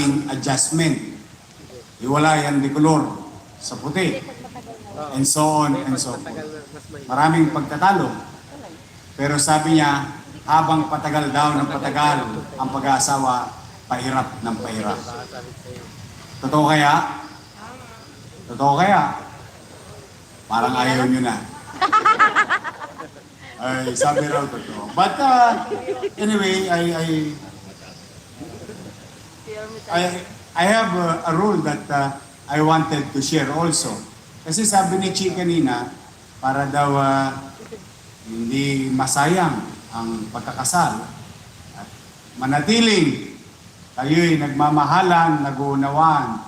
laging adjustment. Iwala yan di color sa puti. And so on and so forth. Maraming pagtatalo. Pero sabi niya, habang patagal daw ng patagal ang pag-aasawa, pahirap ng pahirap. Totoo kaya? Totoo kaya? Parang ayaw nyo na. Ay, sabi raw totoo. But anyway, I have a rule that I wanted to share also. Kasi sabi ni Chi kanina, para daw hindi masayang ang pagkakasal at manatiling kayo'y nagmamahalan, nag-uunawaan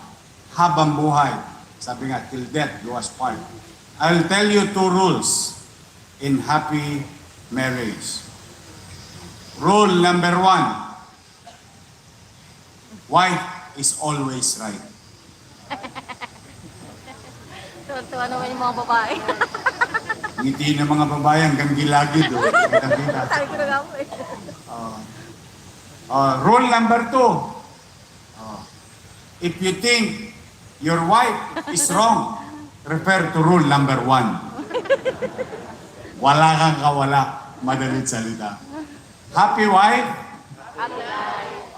habang buhay. Sabi nga, till death do us part. I'll tell you 2 rules in happy marriage. Rule number 1, wife is always right. Tuwa naman yung mga babae. Ngiti ng mga babae hanggang gilagid. Sabi ko na nga po eh. Rule number 2, if you think your wife is wrong, refer to rule number 1. Wala kang kawala, madalit salita. Happy wife? Happy life.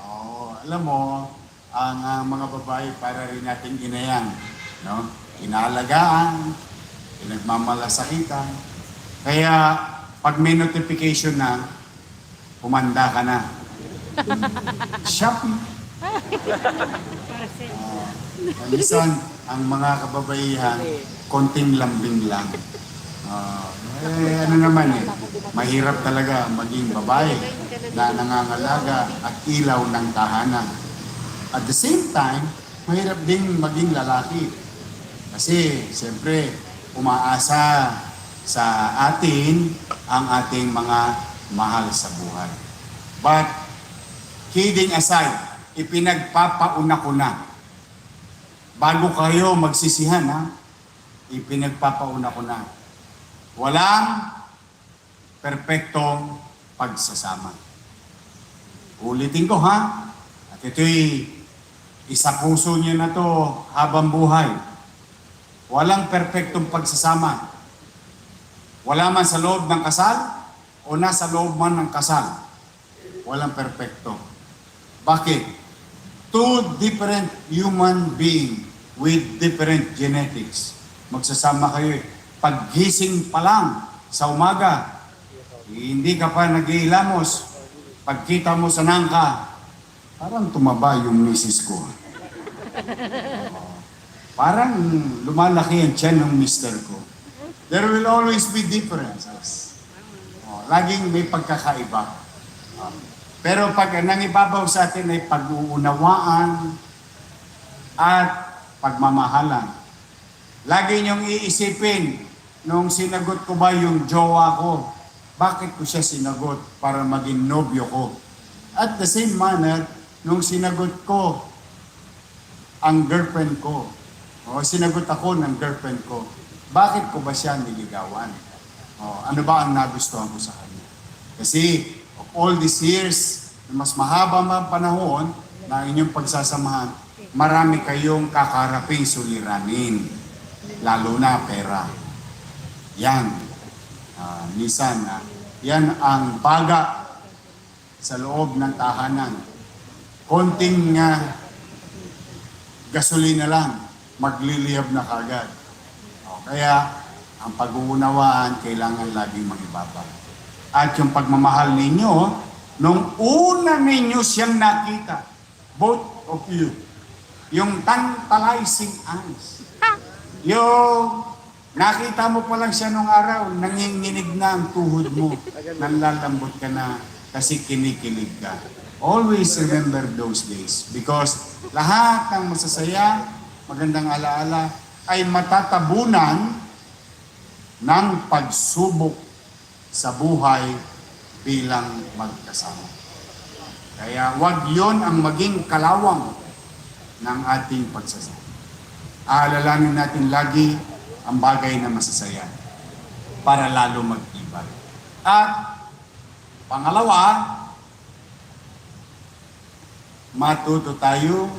Alam mo, ang mga babae para rin nating inayang, no? Inaalagaan, pinagmamalasakitan. Kaya pag may notification na, humanda ka na. Shopping. Minsan, ang mga kababaihan, konting lambing lang. Ano naman mahirap talaga maging babae na nangangalaga at ilaw ng tahanan. At the same time, mahirap din maging lalaki. Kasi, siyempre, umaasa sa atin ang ating mga mahal sa buhay. But, kidding aside, ipinagpapauna ko na. Bago kayo magsisihan, ipinagpapauna ko na. Walang perpektong pagsasama. Ulitin ko at ito'y isa puso niyo na to habang buhay. Walang perpektong pagsasama. Wala man sa loob ng kasal o nasa loob man ng kasal. Walang perpekto. Bakit? 2 different human being with different genetics. Magsasama kayo paggising pa lang sa umaga, hindi ka pa nag-iilamos. Pagkita mo sa nangka, parang tumaba yung misis ko. Parang lumalaki ang tiyan ng mister ko. There will always be differences. Laging may pagkakaiba. Pero pag nangibabaw sa atin ay pag-uunawaan at pagmamahalan. Lagi niyong iisipin, nung sinagot ko ba yung jowa ko, bakit ko siya sinagot para maging nobyo ko? At the same manner, nung sinagot ko ang girlfriend ko, sinagot ako ng girlfriend ko, bakit ko ba siya niligawan? Ano ba ang nagustuhan ko sa kanya? Kasi all these years, mas mahaba mga panahon na inyong pagsasamahan, marami kayong kakaraping suliranin, lalo na pera. Yan. Minsan, yan ang baga sa loob ng tahanan. Konting gasolina lang, magliliyab na kagad. Kaya, ang pag-uunawaan kailangan laging mag-ibaba. At yung pagmamahal ninyo, nung una ninyo siyang nakita, both of you, yung tantalizing eyes, yung nakita mo pa lang siya nung araw, nanginginig na ang tuhod mo, nanlalambot ka na kasi kinikilig ka. Always remember those days because lahat ng masasaya, magandang alaala, ay matatabunan ng pagsubok sa buhay bilang magkasama. Kaya wag yon ang maging kalawang ng ating pagsasama. Aalalanin natin lagi ang bagay na masasaya para lalo mag-ibig. At pangalawa, matuto tayo